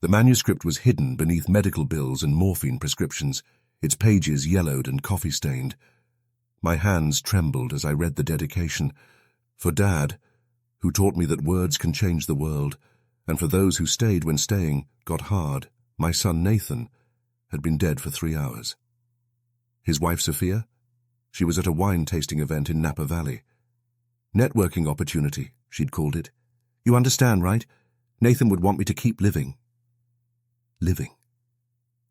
The manuscript was hidden beneath medical bills and morphine prescriptions, its pages yellowed and coffee-stained. My hands trembled as I read the dedication. For Dad, who taught me that words can change the world, and for those who stayed when staying got hard, my son Nathan had been dead for 3 hours. His wife Sophia? She was at a wine-tasting event in Napa Valley. Networking opportunity, she'd called it. You understand, right? Nathan would want me to keep living. Living.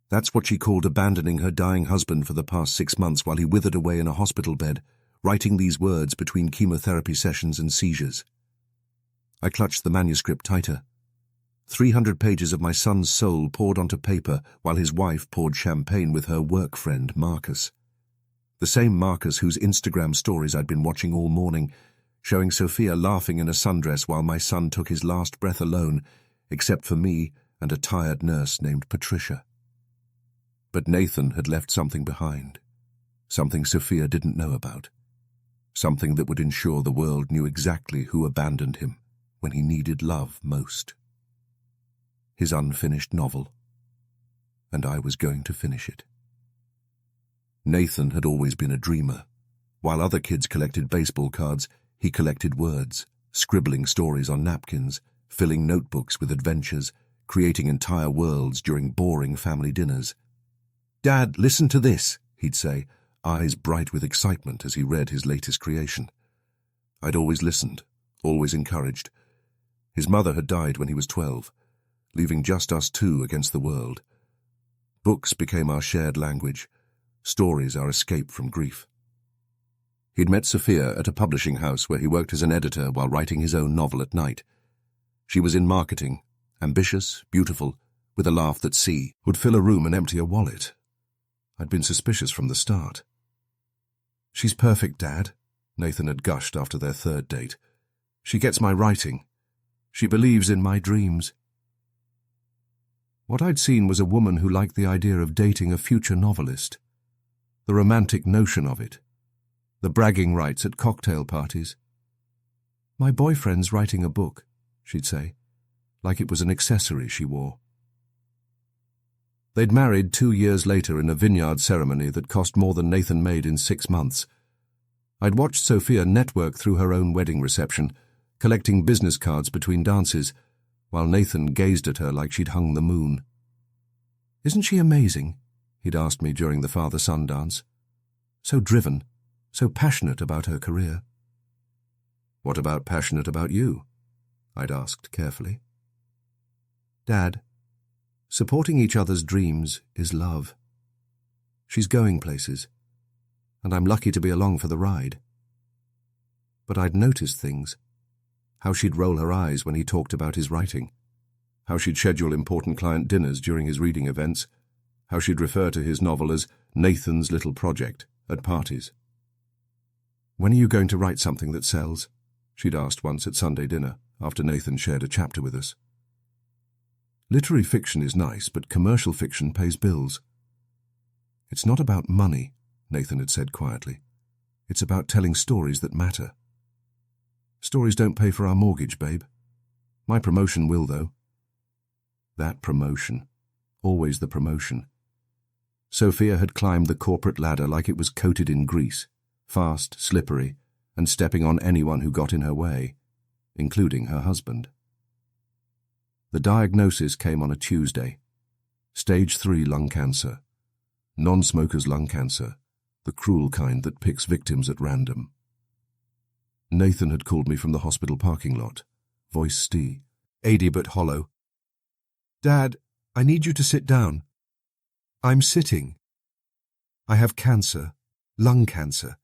That's what she called abandoning her dying husband for the past 6 months while he withered away in a hospital bed, writing these words between chemotherapy sessions and seizures. I clutched the manuscript tighter. 300 pages of my son's soul poured onto paper while his wife poured champagne with her work friend, Marcus. The same Marcus whose Instagram stories I'd been watching all morning, showing Sophia laughing in a sundress while my son took his last breath alone, except for me and a tired nurse named Patricia. But Nathan had left something behind, something Sophia didn't know about, something that would ensure the world knew exactly who abandoned him when he needed love most. His unfinished novel, and I was going to finish it. Nathan had always been a dreamer. While other kids collected baseball cards, he collected words, scribbling stories on napkins, filling notebooks with adventures, creating entire worlds during boring family dinners. "Dad, listen to this," he'd say, eyes bright with excitement as he read his latest creation. I'd always listened, always encouraged. His mother had died when he was 12, leaving just us two against the world. Books became our shared language, stories our escape from grief. He'd met Sophia at a publishing house where he worked as an editor while writing his own novel at night. She was in marketing, ambitious, beautiful, with a laugh that would fill a room and empty a wallet. I'd been suspicious from the start. "She's perfect, Dad," Nathan had gushed after their third date. "She gets my writing. She believes in my dreams." What I'd seen was a woman who liked the idea of dating a future novelist, the romantic notion of it, the bragging rights at cocktail parties. "My boyfriend's writing a book," she'd say, like it was an accessory she wore. They'd married 2 years later in a vineyard ceremony that cost more than Nathan made in 6 months. I'd watched Sophia network through her own wedding reception, collecting business cards between dances, while Nathan gazed at her like she'd hung the moon. "Isn't she amazing?" he'd asked me during the father-son dance. "So driven, so passionate about her career." "What about passionate about you?" I'd asked carefully. "Dad, supporting each other's dreams is love. She's going places, and I'm lucky to be along for the ride." But I'd noticed things. How she'd roll her eyes when he talked about his writing, how she'd schedule important client dinners during his reading events, how she'd refer to his novel as Nathan's little project at parties. "When are you going to write something that sells?" she'd asked once at Sunday dinner, after Nathan shared a chapter with us. "Literary fiction is nice, but commercial fiction pays bills." "It's not about money," Nathan had said quietly. "It's about telling stories that matter." "Stories don't pay for our mortgage, babe. My promotion will, though." That promotion. Always the promotion. Sophia had climbed the corporate ladder like it was coated in grease, fast, slippery, and stepping on anyone who got in her way, including her husband. The diagnosis came on a Tuesday. Stage 3 lung cancer. Non-smoker's lung cancer, the cruel kind that picks victims at random. Nathan had called me from the hospital parking lot, voice aidy but hollow. "Dad, I need you to sit down." "I'm sitting. I have cancer, lung cancer.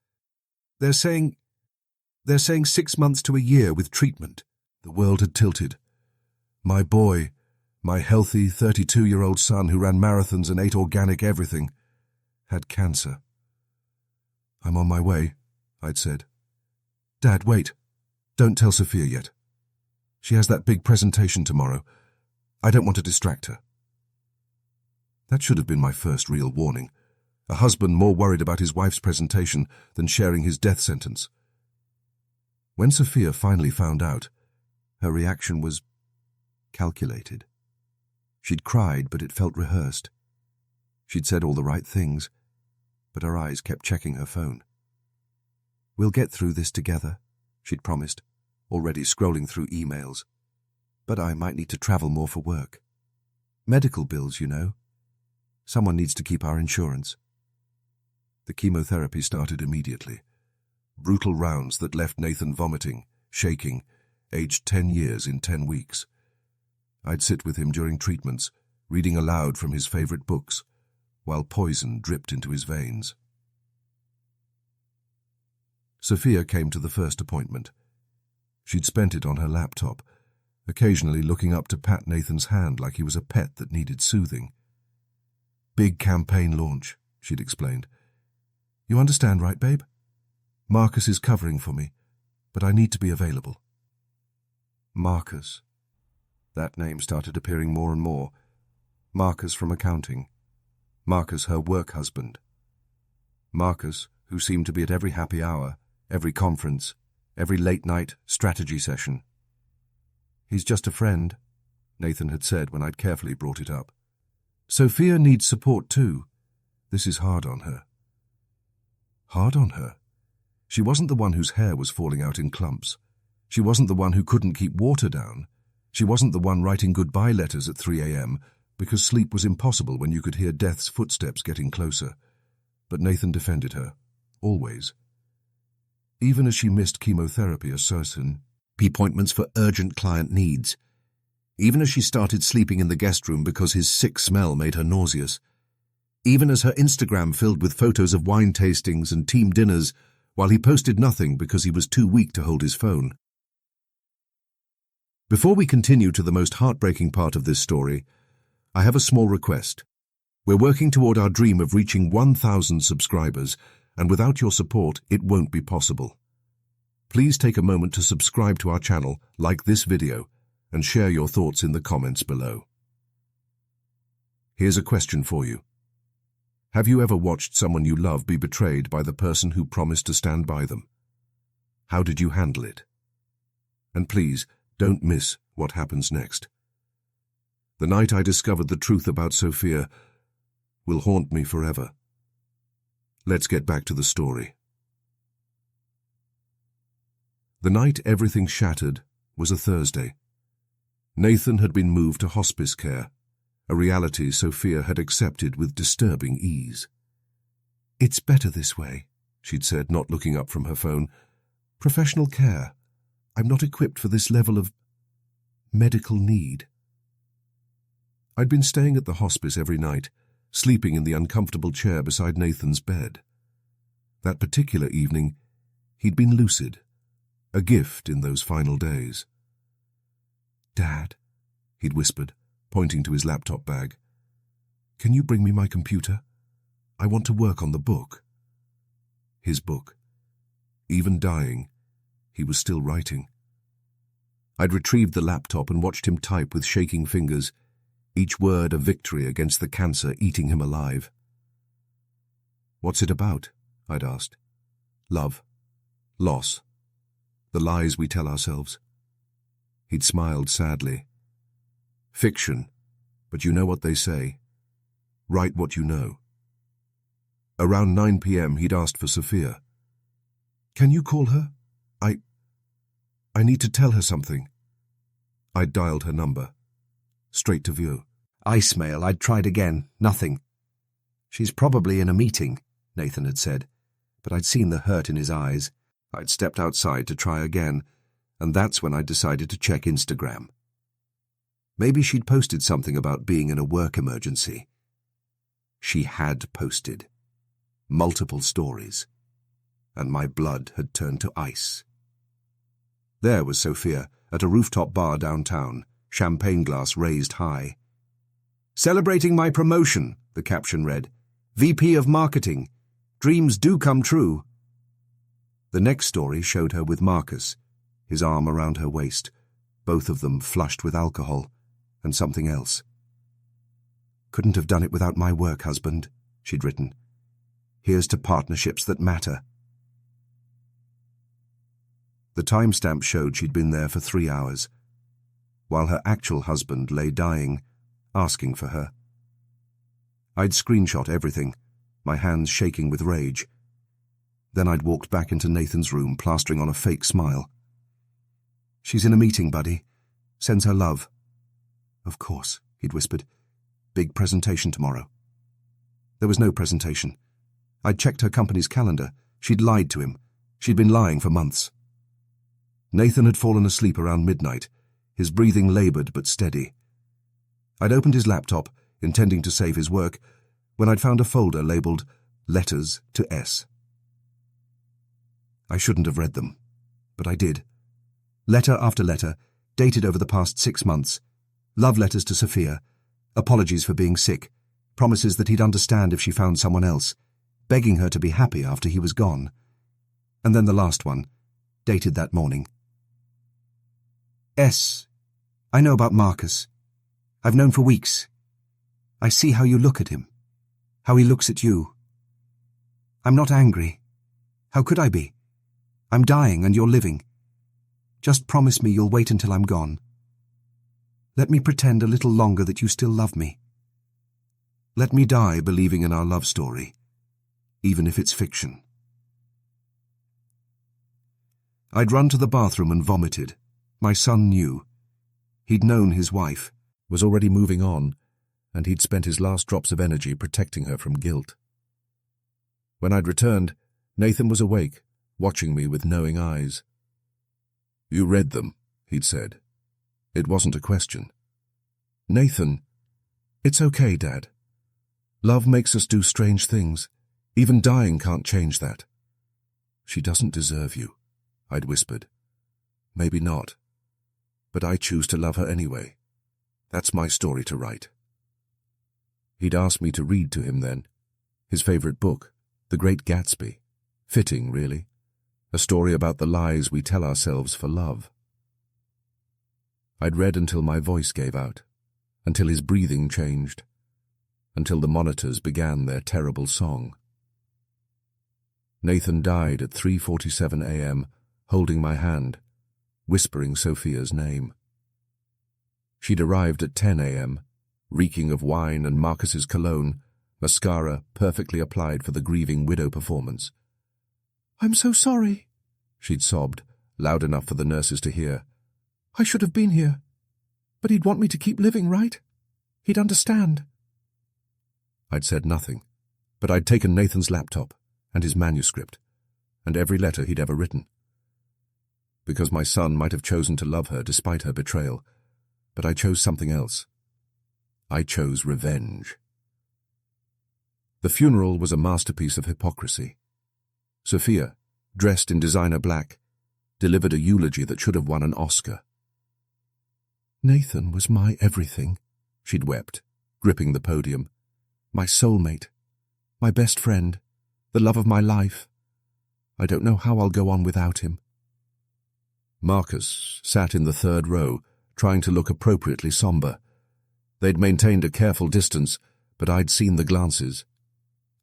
They're saying 6 months to a year with treatment." The world had tilted. My boy, my healthy 32-year-old son who ran marathons and ate organic everything, had cancer. "I'm on my way," I'd said. "Dad, wait. Don't tell Sophia yet. She has that big presentation tomorrow. I don't want to distract her." That should have been my first real warning. A husband more worried about his wife's presentation than sharing his death sentence. When Sophia finally found out, her reaction was calculated. She'd cried, but it felt rehearsed. She'd said all the right things, but her eyes kept checking her phone. "We'll get through this together," she'd promised, already scrolling through emails. "But I might need to travel more for work. Medical bills, you know. Someone needs to keep our insurance." The chemotherapy started immediately. Brutal rounds that left Nathan vomiting, shaking, aged 10 years in 10 weeks. I'd sit with him during treatments, reading aloud from his favorite books, while poison dripped into his veins. Sophia came to the first appointment. She'd spent it on her laptop, occasionally looking up to pat Nathan's hand like he was a pet that needed soothing. "Big campaign launch," she'd explained. "You understand, right, babe? Marcus is covering for me, but I need to be available." Marcus. That name started appearing more and more. Marcus from accounting. Marcus, her work husband. Marcus, who seemed to be at every happy hour, every conference, every late-night strategy session. "He's just a friend," Nathan had said when I'd carefully brought it up. "Sophia needs support too. This is hard on her." Hard on her? She wasn't the one whose hair was falling out in clumps. She wasn't the one who couldn't keep water down. She wasn't the one writing goodbye letters at 3 a.m. because sleep was impossible when you could hear death's footsteps getting closer. But Nathan defended her, always. Even as she missed chemotherapy as certain appointments for urgent client needs. Even as she started sleeping in the guest room because his sick smell made her nauseous. Even as her Instagram filled with photos of wine tastings and team dinners, while he posted nothing because he was too weak to hold his phone. Before we continue to the most heartbreaking part of this story, I have a small request. We're working toward our dream of reaching 1,000 subscribers, and without your support, it won't be possible. Please take a moment to subscribe to our channel, like this video, and share your thoughts in the comments below. Here's a question for you. Have you ever watched someone you love be betrayed by the person who promised to stand by them? How did you handle it? And please, don't miss what happens next. The night I discovered the truth about Sophia will haunt me forever. Let's get back to the story. The night everything shattered was a Thursday. Nathan had been moved to hospice care, a reality Sophia had accepted with disturbing ease. "It's better this way," she'd said, not looking up from her phone. "Professional care. I'm not equipped for this level of medical need." I'd been staying at the hospice every night, sleeping in the uncomfortable chair beside Nathan's bed. That particular evening, he'd been lucid, a gift in those final days. "Dad," he'd whispered, pointing to his laptop bag. "Can you bring me my computer? I want to work on the book." His book. Even dying, he was still writing. I'd retrieved the laptop and watched him type with shaking fingers, each word a victory against the cancer eating him alive. "What's it about?" I'd asked. "Love. Loss. The lies we tell ourselves." He'd smiled sadly. "Fiction, but you know what they say. Write what you know." Around 9 p.m. he'd asked for Sophia. "Can you call her? I need to tell her something." I'd dialed her number. Straight to view. Icemail, I'd tried again. Nothing. "She's probably in a meeting," Nathan had said, but I'd seen the hurt in his eyes. I'd stepped outside to try again, and that's when I decided to check Instagram. Maybe she'd posted something about being in a work emergency. She had posted. Multiple stories. And my blood had turned to ice. There was Sophia, at a rooftop bar downtown, champagne glass raised high. "Celebrating my promotion," the caption read. "VP of Marketing. Dreams do come true." The next story showed her with Marcus, his arm around her waist, both of them flushed with alcohol, and something else. "Couldn't have done it without my work husband," she'd written. "Here's to partnerships that matter." The timestamp showed she'd been there for 3 hours, while her actual husband lay dying, asking for her. I'd screenshot everything, my hands shaking with rage. Then I'd walked back into Nathan's room, plastering on a fake smile. "She's in a meeting, buddy. Sends her love." "Of course," he'd whispered. "Big presentation tomorrow." There was no presentation. I'd checked her company's calendar. She'd lied to him. She'd been lying for months. Nathan had fallen asleep around midnight, his breathing labored but steady. I'd opened his laptop, intending to save his work, when I'd found a folder labeled Letters to S. I shouldn't have read them, but I did. Letter after letter, dated over the past 6 months. Love letters to Sophia, apologies for being sick, promises that he'd understand if she found someone else, begging her to be happy after he was gone. And then the last one, dated that morning. S. I know about Marcus. I've known for weeks. I see how you look at him, how he looks at you. I'm not angry. How could I be? I'm dying and you're living. Just promise me you'll wait until I'm gone. Let me pretend a little longer that you still love me. Let me die believing in our love story, even if it's fiction. I'd run to the bathroom and vomited. My son knew. He'd known his wife, was already moving on, and he'd spent his last drops of energy protecting her from guilt. When I'd returned, Nathan was awake, watching me with knowing eyes. "You read them," he'd said. It wasn't a question. "Nathan, it's okay, Dad. Love makes us do strange things. Even dying can't change that." "She doesn't deserve you," I'd whispered. "Maybe not. But I choose to love her anyway. That's my story to write." He'd asked me to read to him then. His favorite book, The Great Gatsby. Fitting, really. A story about the lies we tell ourselves for love. I'd read until my voice gave out, until his breathing changed, until the monitors began their terrible song. Nathan died at 3:47 a.m., holding my hand, whispering Sophia's name. She'd arrived at 10 a.m., reeking of wine and Marcus's cologne, mascara perfectly applied for the grieving widow performance. "I'm so sorry," she'd sobbed, loud enough for the nurses to hear. "I should have been here. But he'd want me to keep living, right? He'd understand." I'd said nothing, but I'd taken Nathan's laptop and his manuscript, and every letter he'd ever written. Because my son might have chosen to love her despite her betrayal, but I chose something else. I chose revenge. The funeral was a masterpiece of hypocrisy. Sophia, dressed in designer black, delivered a eulogy that should have won an Oscar. "Nathan was my everything," she'd wept, gripping the podium. "My soulmate, my best friend, the love of my life. I don't know how I'll go on without him." Marcus sat in the third row, trying to look appropriately somber. They'd maintained a careful distance, but I'd seen the glances,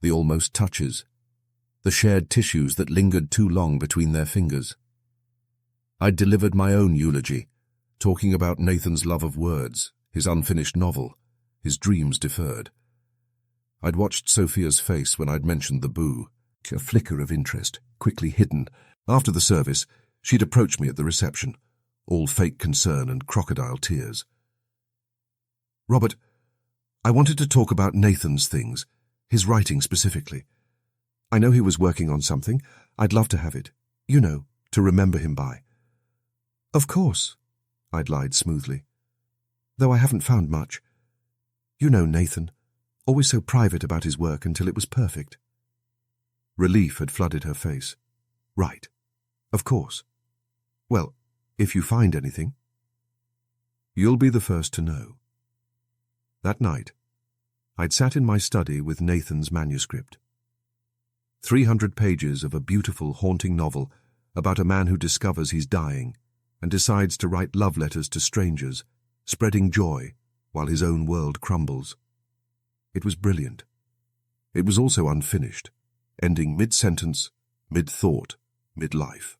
the almost touches, the shared tissues that lingered too long between their fingers. I'd delivered my own eulogy, talking about Nathan's love of words, his unfinished novel, his dreams deferred. I'd watched Sophia's face when I'd mentioned the boo, a flicker of interest, quickly hidden. After the service, she'd approached me at the reception, all fake concern and crocodile tears. "Robert, I wanted to talk about Nathan's things, his writing specifically. I know he was working on something. I'd love to have it, you know, to remember him by." "Of course," I'd lied smoothly. "Though I haven't found much. You know Nathan, always so private about his work until it was perfect." Relief had flooded her face. "Right. Of course. Well, if you find anything, you'll be the first to know." That night, I'd sat in my study with Nathan's manuscript. 300 pages of a beautiful, haunting novel about a man who discovers he's dying and decides to write love letters to strangers, spreading joy while his own world crumbles. It was brilliant. It was also unfinished, ending mid-sentence, mid-thought, mid-life.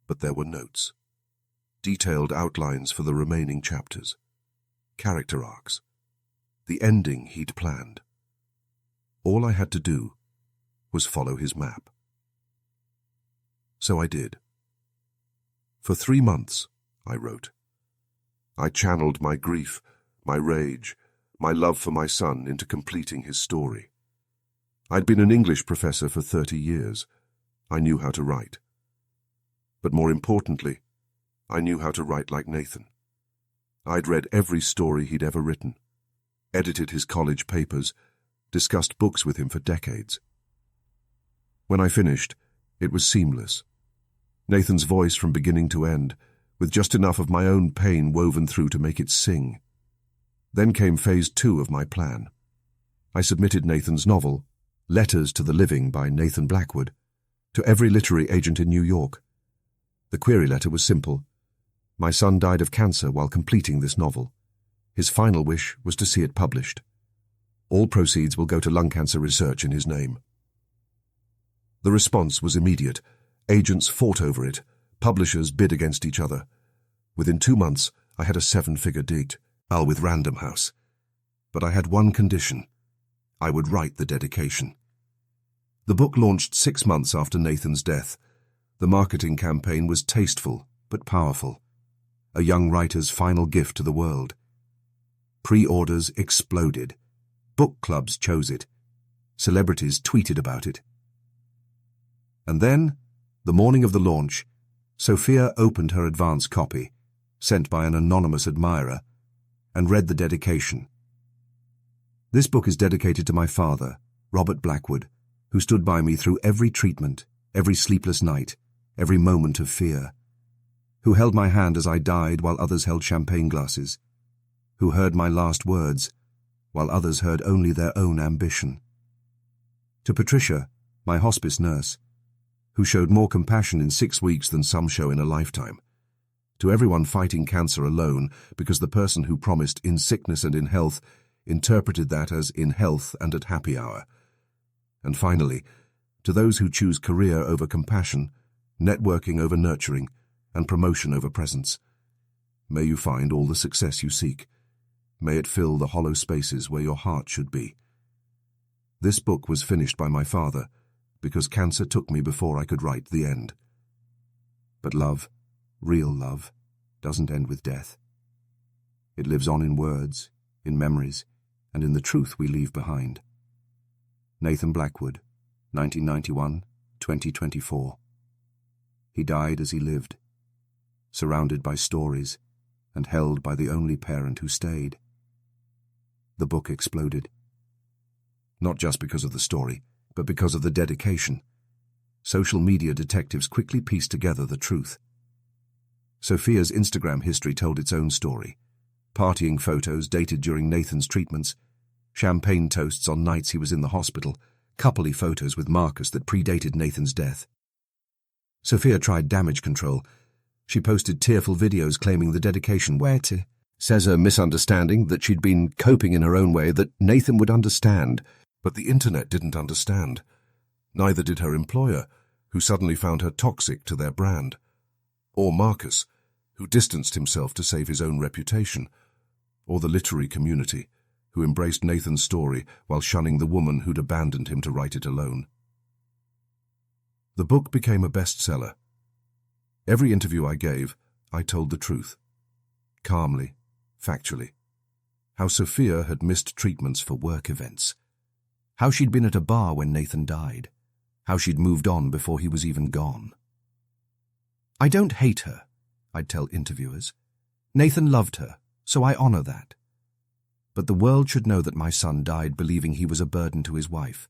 But there were notes, detailed outlines for the remaining chapters, character arcs, the ending he'd planned. All I had to do was follow his map. So I did. For 3 months, I wrote. I channeled my grief, my rage, my love for my son into completing his story. I'd been an English professor for 30 years. I knew how to write. But more importantly, I knew how to write like Nathan. I'd read every story he'd ever written, edited his college papers, discussed books with him for decades. When I finished, it was seamless. Nathan's voice from beginning to end, with just enough of my own pain woven through to make it sing. Then came phase 2 of my plan. I submitted Nathan's novel, Letters to the Living by Nathan Blackwood, to every literary agent in New York. The query letter was simple. My son died of cancer while completing this novel. His final wish was to see it published. All proceeds will go to lung cancer research in his name. The response was immediate. Agents fought over it. Publishers bid against each other. Within 2 months, I had a 7-figure deal with Random House. But I had one condition. I would write the dedication. The book launched 6 months after Nathan's death. The marketing campaign was tasteful but powerful. A young writer's final gift to the world. Pre-orders exploded. Book clubs chose it. Celebrities tweeted about it. And then, the morning of the launch, Sophia opened her advance copy, sent by an anonymous admirer, and read the dedication. This book is dedicated to my father, Robert Blackwood, who stood by me through every treatment, every sleepless night, every moment of fear, who held my hand as I died while others held champagne glasses, who heard my last words while others heard only their own ambition. To Patricia, my hospice nurse, who showed more compassion in 6 weeks than some show in a lifetime. To everyone fighting cancer alone because the person who promised in sickness and in health interpreted that as in health and at happy hour. And finally, to those who choose career over compassion, networking over nurturing, and promotion over presence. May you find all the success you seek. May it fill the hollow spaces where your heart should be. This book was finished by my father, because cancer took me before I could write the end. But love, real love, doesn't end with death. It lives on in words, in memories, and in the truth we leave behind. Nathan Blackwood, 1991-2024. He died as he lived, surrounded by stories and held by the only parent who stayed. The book exploded. Not just because of the story, but because of the dedication. Social media detectives quickly pieced together the truth. Sophia's Instagram history told its own story. Partying photos dated during Nathan's treatments, champagne toasts on nights he was in the hospital, coupley photos with Marcus that predated Nathan's death. Sophia tried damage control. She posted tearful videos claiming the dedication says a misunderstanding that she'd been coping in her own way that Nathan would understand. But the internet didn't understand. Neither did her employer, who suddenly found her toxic to their brand. Or Marcus, who distanced himself to save his own reputation. Or the literary community, who embraced Nathan's story while shunning the woman who'd abandoned him to write it alone. The book became a bestseller. Every interview I gave, I told the truth. Calmly, factually. How Sophia had missed treatments for work events. How she'd been at a bar when Nathan died. How she'd moved on before he was even gone. I don't hate her, I'd tell interviewers. Nathan loved her, so I honor that. But the world should know that my son died believing he was a burden to his wife.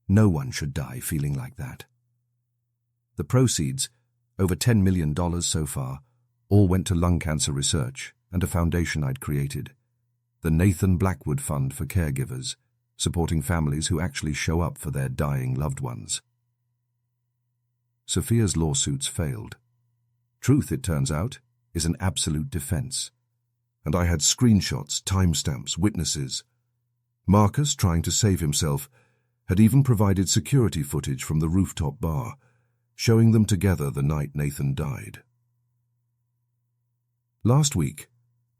No one should die feeling like that. The proceeds, over $10 million so far, all went to lung cancer research and a foundation I'd created, the Nathan Blackwood Fund for Caregivers, supporting families who actually show up for their dying loved ones. Sophia's lawsuits failed. Truth, it turns out, is an absolute defense. And I had screenshots, timestamps, witnesses. Marcus, trying to save himself, had even provided security footage from the rooftop bar, showing them together the night Nathan died. Last week,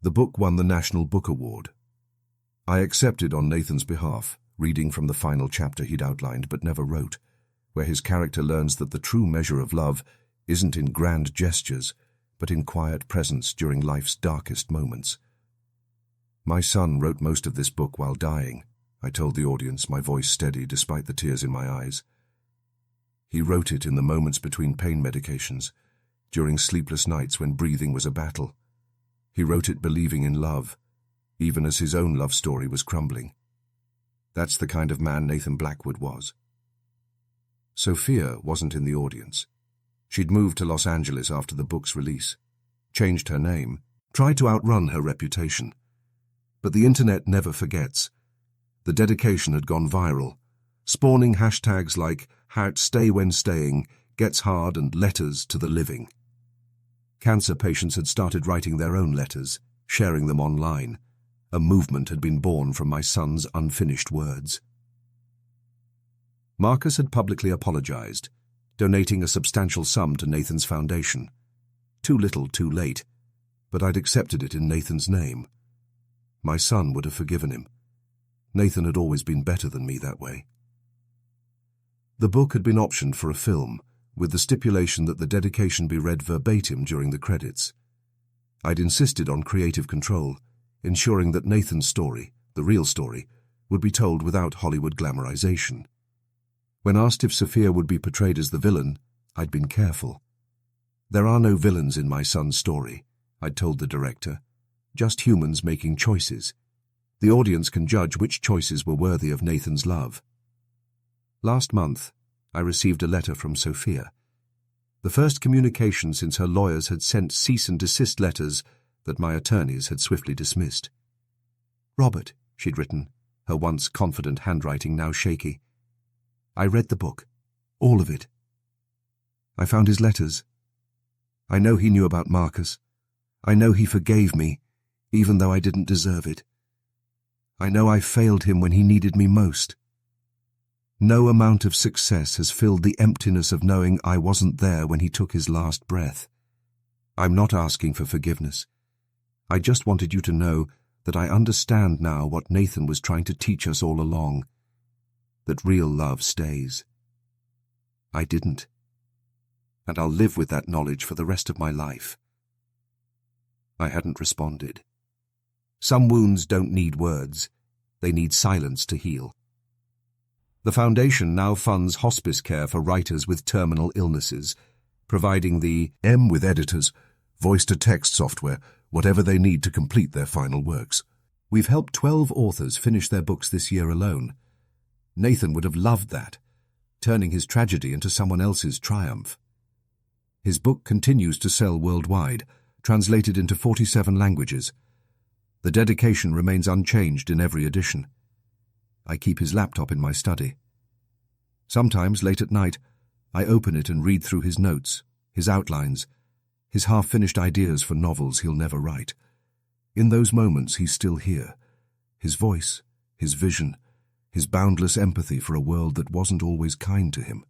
the book won the National Book Award. I accepted on Nathan's behalf, reading from the final chapter he'd outlined but never wrote, where his character learns that the true measure of love isn't in grand gestures, but in quiet presence during life's darkest moments. My son wrote most of this book while dying, I told the audience, my voice steady despite the tears in my eyes. He wrote it in the moments between pain medications, during sleepless nights when breathing was a battle. He wrote it believing in love, even as his own love story was crumbling. That's the kind of man Nathan Blackwood was. Sophia wasn't in the audience. She'd moved to Los Angeles after the book's release, changed her name, tried to outrun her reputation. But the internet never forgets. The dedication had gone viral, spawning hashtags like "stay when staying," "gets hard," and "letters to the living." Cancer patients had started writing their own letters, sharing them online. A movement had been born from my son's unfinished words. Marcus had publicly apologized, donating a substantial sum to Nathan's foundation. Too little, too late, but I'd accepted it in Nathan's name. My son would have forgiven him. Nathan had always been better than me that way. The book had been optioned for a film, with the stipulation that the dedication be read verbatim during the credits. I'd insisted on creative control, ensuring that Nathan's story, the real story, would be told without Hollywood glamorization. When asked if Sophia would be portrayed as the villain, I'd been careful. There are no villains in my son's story, I'd told the director, just humans making choices. The audience can judge which choices were worthy of Nathan's love. Last month, I received a letter from Sophia. The first communication since her lawyers had sent cease and desist letters that my attorneys had swiftly dismissed. "Robert," she'd written, her once confident handwriting now shaky. "I read the book, all of it. I found his letters. I know he knew about Marcus. I know he forgave me, even though I didn't deserve it. I know I failed him when he needed me most. No amount of success has filled the emptiness of knowing I wasn't there when he took his last breath. I'm not asking for forgiveness. I just wanted you to know that I understand now what Nathan was trying to teach us all along, that real love stays. I didn't, and I'll live with that knowledge for the rest of my life." I hadn't responded. Some wounds don't need words. They need silence to heal. The foundation now funds hospice care for writers with terminal illnesses, providing the with editors, voice-to-text software, whatever they need to complete their final works. We've helped 12 authors finish their books this year alone. Nathan would have loved that, turning his tragedy into someone else's triumph. His book continues to sell worldwide, translated into 47 languages. The dedication remains unchanged in every edition. I keep his laptop in my study. Sometimes, late at night, I open it and read through his notes, his outlines, his half-finished ideas for novels he'll never write. In those moments, he's still here. His voice, his vision, his boundless empathy for a world that wasn't always kind to him.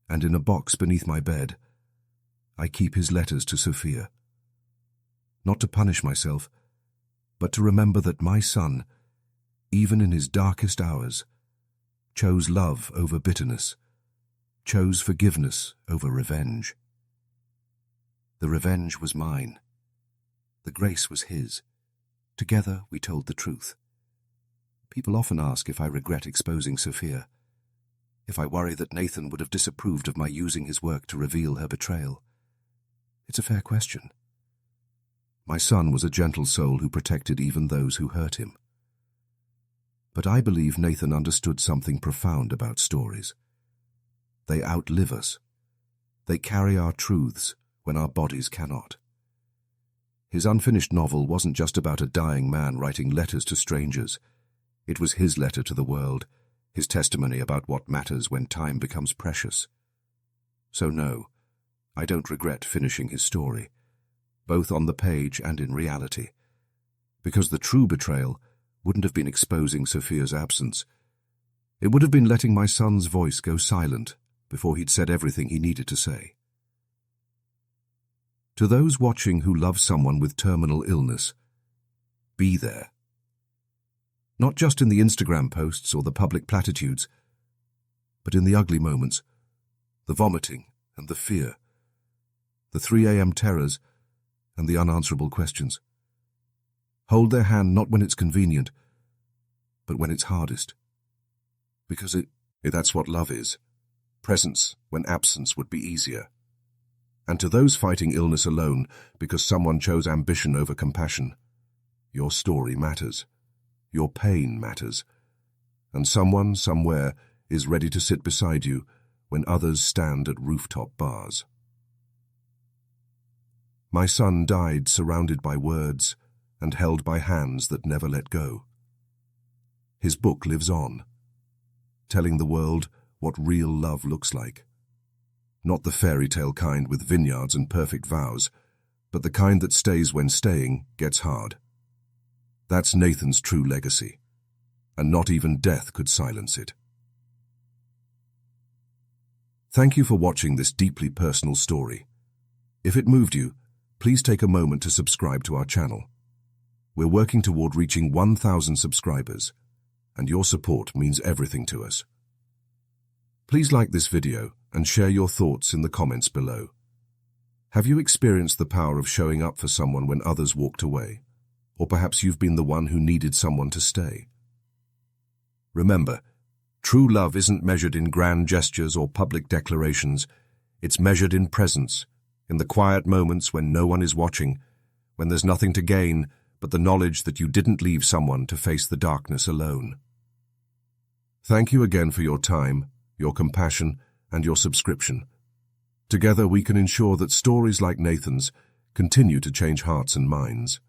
And in a box beneath my bed, I keep his letters to Sophia. Not to punish myself, but to remember that my son, even in his darkest hours, chose love over bitterness, chose forgiveness over revenge. The revenge was mine. The grace was his. Together we told the truth. People often ask if I regret exposing Sophia, if I worry that Nathan would have disapproved of my using his work to reveal her betrayal. It's a fair question. My son was a gentle soul who protected even those who hurt him. But I believe Nathan understood something profound about stories. They outlive us. They carry our truths when our bodies cannot. His unfinished novel wasn't just about a dying man writing letters to strangers. It was his letter to the world, his testimony about what matters when time becomes precious. So no, I don't regret finishing his story, both on the page and in reality, because the true betrayal wouldn't have been exposing Sophia's absence. It would have been letting my son's voice go silent before he'd said everything he needed to say. To those watching who love someone with terminal illness, be there. Not just in the Instagram posts or the public platitudes, but in the ugly moments, the vomiting and the fear, the 3 a.m. terrors and the unanswerable questions. Hold their hand not when it's convenient, but when it's hardest. Because that's what love is. Presence when absence would be easier. And to those fighting illness alone because someone chose ambition over compassion, your story matters. Your pain matters. And someone, somewhere, is ready to sit beside you when others stand at rooftop bars. My son died surrounded by words and held by hands that never let go. His book lives on, telling the world what real love looks like. Not the fairy tale kind with vineyards and perfect vows, but the kind that stays when staying gets hard. That's Nathan's true legacy, and not even death could silence it. Thank you for watching this deeply personal story. If it moved you, please take a moment to subscribe to our channel. We're working toward reaching 1,000 subscribers, and your support means everything to us. Please like this video and share your thoughts in the comments below. Have you experienced the power of showing up for someone when others walked away? Or perhaps you've been the one who needed someone to stay. Remember, true love isn't measured in grand gestures or public declarations. It's measured in presence, in the quiet moments when no one is watching, when there's nothing to gain but the knowledge that you didn't leave someone to face the darkness alone. Thank you again for your time, your compassion, and your subscription. Together we can ensure that stories like Nathan's continue to change hearts and minds.